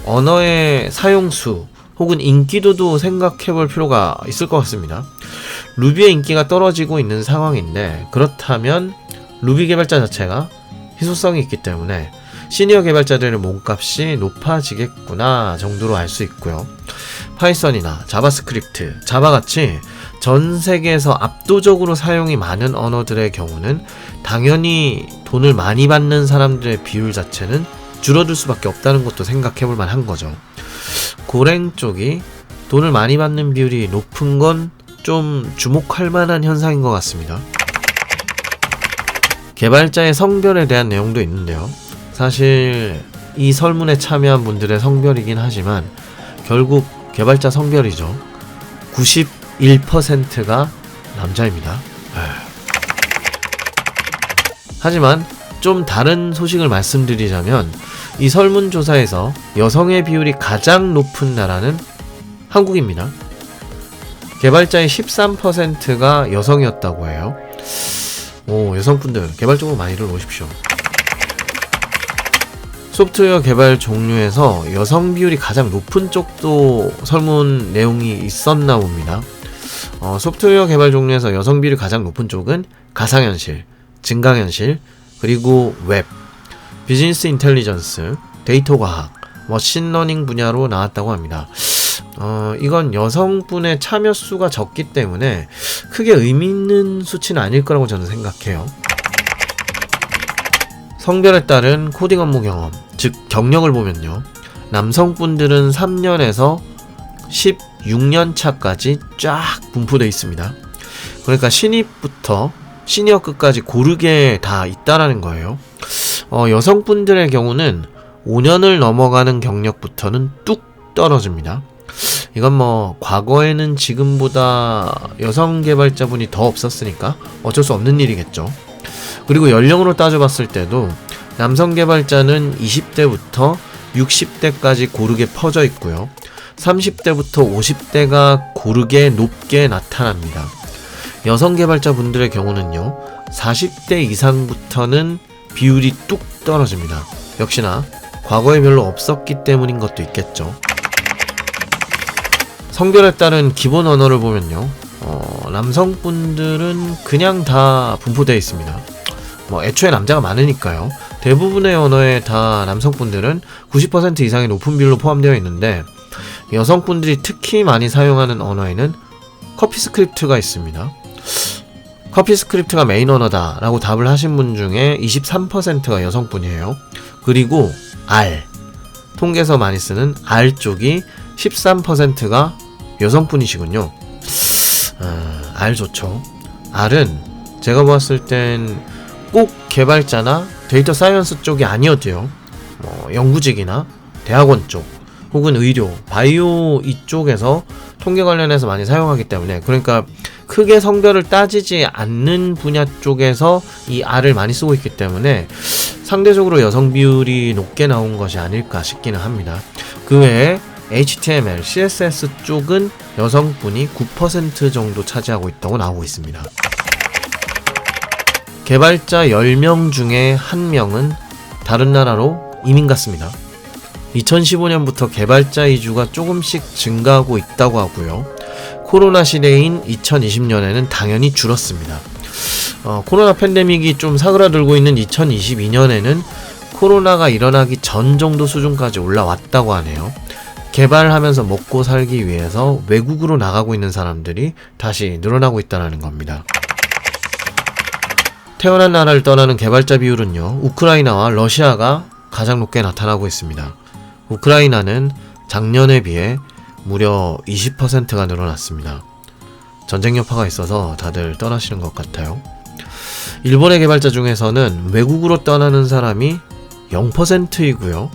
언어의 사용수 혹은 인기도도 생각해 볼 필요가 있을 것 같습니다. 루비의 인기가 떨어지고 있는 상황인데, 그렇다면 루비 개발자 자체가 희소성이 있기 때문에 시니어 개발자들의 몸값이 높아지겠구나 정도로 알 수 있고요. 파이썬이나 자바스크립트, 자바같이 전 세계에서 압도적으로 사용이 많은 언어들의 경우는 당연히 돈을 많이 받는 사람들의 비율 자체는 줄어들 수밖에 없다는 것도 생각해볼 만한 거죠. 고랭 쪽이 돈을 많이 받는 비율이 높은 건 좀 주목할 만한 현상인 것 같습니다. 개발자의 성별에 대한 내용도 있는데요. 사실 이 설문에 참여한 분들의 성별이긴 하지만 결국 개발자 성별이죠. 91%가 남자입니다. 하지만 좀 다른 소식을 말씀드리자면 이 설문조사에서 여성의 비율이 가장 높은 나라는 한국입니다. 개발자의 13%가 여성이었다고 해요. 여성분들 개발 쪽으로 많이들 오십시오. 소프트웨어 개발 종류에서 여성 비율이 가장 높은 쪽도 설문 내용이 있었나 봅니다. 소프트웨어 개발 종류에서 여성 비율이 가장 높은 쪽은 가상현실, 증강현실, 그리고 웹, 비즈니스 인텔리전스, 데이터 과학, 머신러닝 분야로 나왔다고 합니다. 이건 여성분의 참여 수가 적기 때문에 크게 의미 있는 수치는 아닐 거라고 저는 생각해요. 성별에 따른 코딩 업무 경험, 즉 경력을 보면요. 남성분들은 3년에서 16년 차까지 쫙 분포되어 있습니다. 그러니까 신입부터 시니어급까지 고르게 다 있다라는 거예요. 여성분들의 경우는 5년을 넘어가는 경력부터는 뚝 떨어집니다. 이건 과거에는 지금보다 여성 개발자분이 더 없었으니까 어쩔 수 없는 일이겠죠. 그리고 연령으로 따져봤을 때도 남성 개발자는 20대부터 60대까지 고르게 퍼져 있고요. 30대부터 50대가 고르게 높게 나타납니다. 여성 개발자분들의 경우는요, 40대 이상부터는 비율이 뚝 떨어집니다. 역시나 과거에 별로 없었기 때문인 것도 있겠죠. 성별에 따른 기본 언어를 보면요, 남성분들은 그냥 다 분포되어 있습니다. 애초에 남자가 많으니까요. 대부분의 언어에 다 남성분들은 90% 이상의 높은 비율로 포함되어 있는데, 여성분들이 특히 많이 사용하는 언어에는 커피스크립트가 있습니다. 커피스크립트가 메인 언어다 라고 답을 하신 분 중에 23%가 여성분이에요. 그리고 R, 통계에서 많이 쓰는 R 쪽이 13%가 여성분이시군요. R 좋죠. R은 제가 봤을 땐 꼭 개발자나 데이터 사이언스 쪽이 아니어도요, 연구직이나 대학원 쪽 혹은 의료, 바이오 이쪽에서 통계 관련해서 많이 사용하기 때문에, 그러니까 크게 성별을 따지지 않는 분야 쪽에서 이 R을 많이 쓰고 있기 때문에 상대적으로 여성 비율이 높게 나온 것이 아닐까 싶기는 합니다. 그 외에 HTML, CSS 쪽은 여성분이 9% 정도 차지하고 있다고 나오고 있습니다. 개발자 10명 중에 1명은 다른 나라로 이민 갔습니다. 2015년부터 개발자 이주가 조금씩 증가하고 있다고 하고요. 코로나 시대인 2020년에는 당연히 줄었습니다. 코로나 팬데믹이 좀 사그라들고 있는 2022년에는 코로나가 일어나기 전 정도 수준까지 올라왔다고 하네요. 개발하면서 먹고 살기 위해서 외국으로 나가고 있는 사람들이 다시 늘어나고 있다는 겁니다. 태어난 나라를 떠나는 개발자 비율은요, 우크라이나와 러시아가 가장 높게 나타나고 있습니다. 우크라이나는 작년에 비해 무려 20%가 늘어났습니다. 전쟁 여파가 있어서 다들 떠나시는 것 같아요. 일본의 개발자 중에서는 외국으로 떠나는 사람이 0%이고요.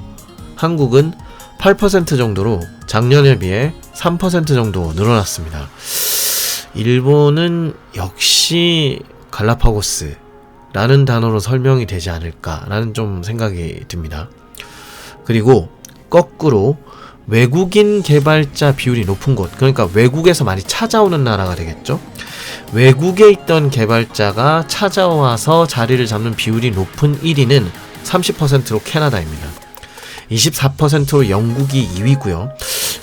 한국은 8% 정도로 작년에 비해 3% 정도 늘어났습니다. 일본은 역시 갈라파고스라는 단어로 설명이 되지 않을까라는 좀 생각이 듭니다. 그리고 거꾸로 외국인 개발자 비율이 높은 곳, 그러니까 외국에서 많이 찾아오는 나라가 되겠죠. 외국에 있던 개발자가 찾아와서 자리를 잡는 비율이 높은 1위는 30%로 캐나다입니다. 24%로 영국이 2위고요.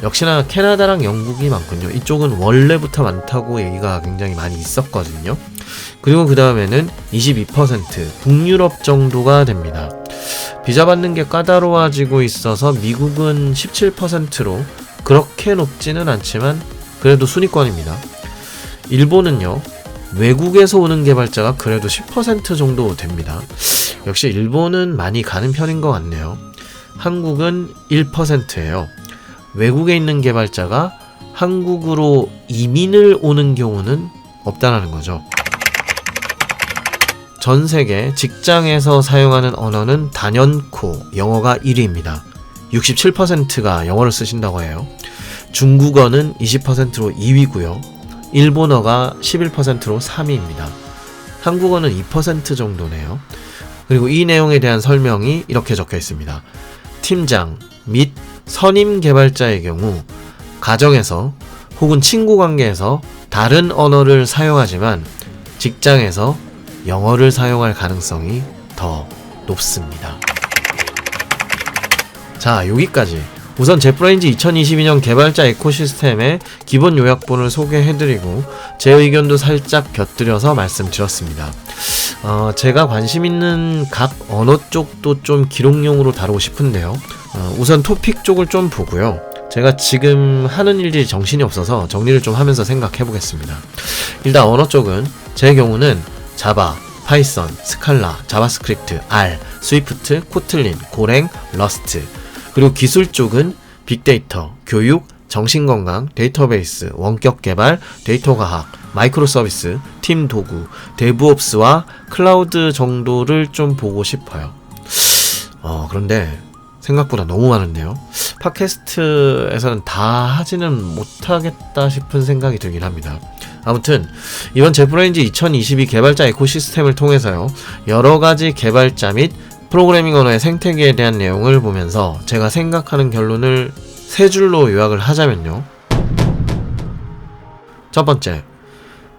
역시나 캐나다랑 영국이 많군요. 이쪽은 원래부터 많다고 얘기가 굉장히 많이 있었거든요. 그리고 그 다음에는 22%, 북유럽 정도가 됩니다. 비자 받는 게 까다로워지고 있어서 미국은 17%로 그렇게 높지는 않지만 그래도 순위권입니다. 일본은요, 외국에서 오는 개발자가 그래도 10% 정도 됩니다. 역시 일본은 많이 가는 편인 것 같네요. 한국은 1%예요. 외국에 있는 개발자가 한국으로 이민을 오는 경우는 없다라는 거죠. 전 세계 직장에서 사용하는 언어는 단연코 영어가 1위입니다. 67%가 영어를 쓰신다고 해요. 중국어는 20%로 2위고요. 일본어가 11%로 3위입니다. 한국어는 2% 정도네요. 그리고 이 내용에 대한 설명이 이렇게 적혀 있습니다. 팀장 및 선임 개발자의 경우 가정에서 혹은 친구 관계에서 다른 언어를 사용하지만 직장에서 영어를 사용할 가능성이 더 높습니다. 자, 여기까지 우선 젯브레인즈 2022년 개발자 에코시스템의 기본 요약본을 소개해드리고 제 의견도 살짝 곁들여서 말씀드렸습니다. 제가 관심 있는 각 언어 쪽도 좀 기록용으로 다루고 싶은데요. 우선 토픽 쪽을 좀 보고요. 제가 지금 하는 일이 정신이 없어서 정리를 좀 하면서 생각해 보겠습니다. 일단 언어 쪽은 제 경우는 자바, 파이썬, 스칼라, 자바스크립트, R, 스위프트, 코틀린, 고랭, 러스트. 그리고 기술 쪽은 빅데이터, 교육, 정신건강, 데이터베이스, 원격 개발, 데이터 과학, 마이크로 서비스, 팀 도구, 데브옵스와 클라우드 정도를 좀 보고 싶어요. 그런데 생각보다 너무 많은데요. 팟캐스트에서는 다 하지는 못하겠다 싶은 생각이 들긴 합니다. 아무튼 이번 제프레인즈 2022 개발자 에코시스템을 통해서요, 여러가지 개발자 및 프로그래밍 언어의 생태계에 대한 내용을 보면서 제가 생각하는 결론을 세 줄로 요약을 하자면요. 첫 번째,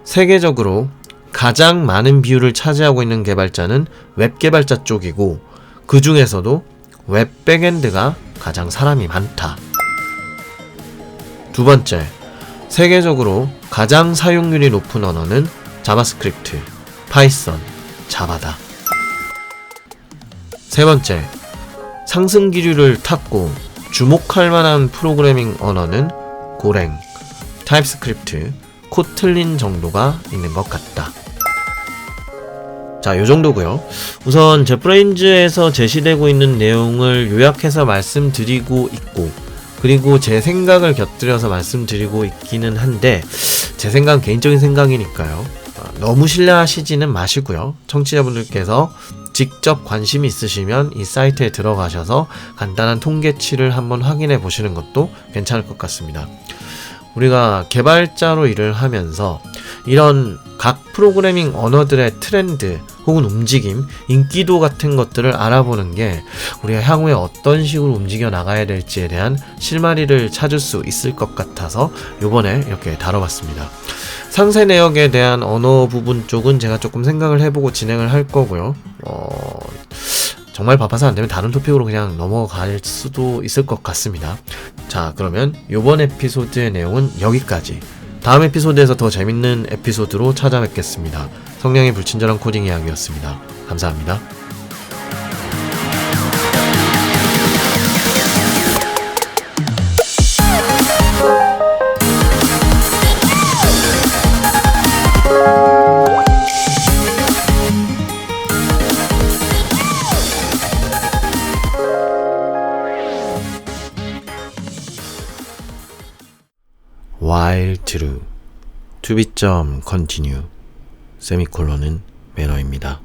세계적으로 가장 많은 비율을 차지하고 있는 개발자는 웹 개발자 쪽이고, 그 중에서도 웹 백엔드가 가장 사람이 많다. 두 번째, 세계적으로 가장 사용률이 높은 언어는 자바스크립트, 파이썬, 자바다. 세 번째, 상승 기류를 탔고 주목할 만한 프로그래밍 언어는 고랭, 타입스크립트, 코틀린 정도가 있는 것 같다. 자, 요 정도고요. 우선 제프레인즈에서 제시되고 있는 내용을 요약해서 말씀드리고 있고, 그리고 제 생각을 곁들여서 말씀드리고 있기는 한데, 제 생각은 개인적인 생각이니까요. 너무 신뢰하시지는 마시고요. 청취자분들께서 직접 관심이 있으시면 이 사이트에 들어가셔서 간단한 통계치를 한번 확인해 보시는 것도 괜찮을 것 같습니다. 우리가 개발자로 일을 하면서 이런 각 프로그래밍 언어들의 트렌드 혹은 움직임, 인기도 같은 것들을 알아보는 게 우리가 향후에 어떤 식으로 움직여 나가야 될지에 대한 실마리를 찾을 수 있을 것 같아서 요번에 이렇게 다뤄봤습니다. 상세 내역에 대한 언어 부분 쪽은 제가 조금 생각을 해보고 진행을 할 거고요. 정말 바빠서 안되면 다른 토픽으로 그냥 넘어갈 수도 있을 것 같습니다. 자, 그러면 요번 에피소드의 내용은 여기까지. 다음 에피소드에서 더 재밌는 에피소드로 찾아뵙겠습니다. 성량의 불친절한 코딩 이야기였습니다. 감사합니다. while true, to be continue, 세미콜론은 매너입니다.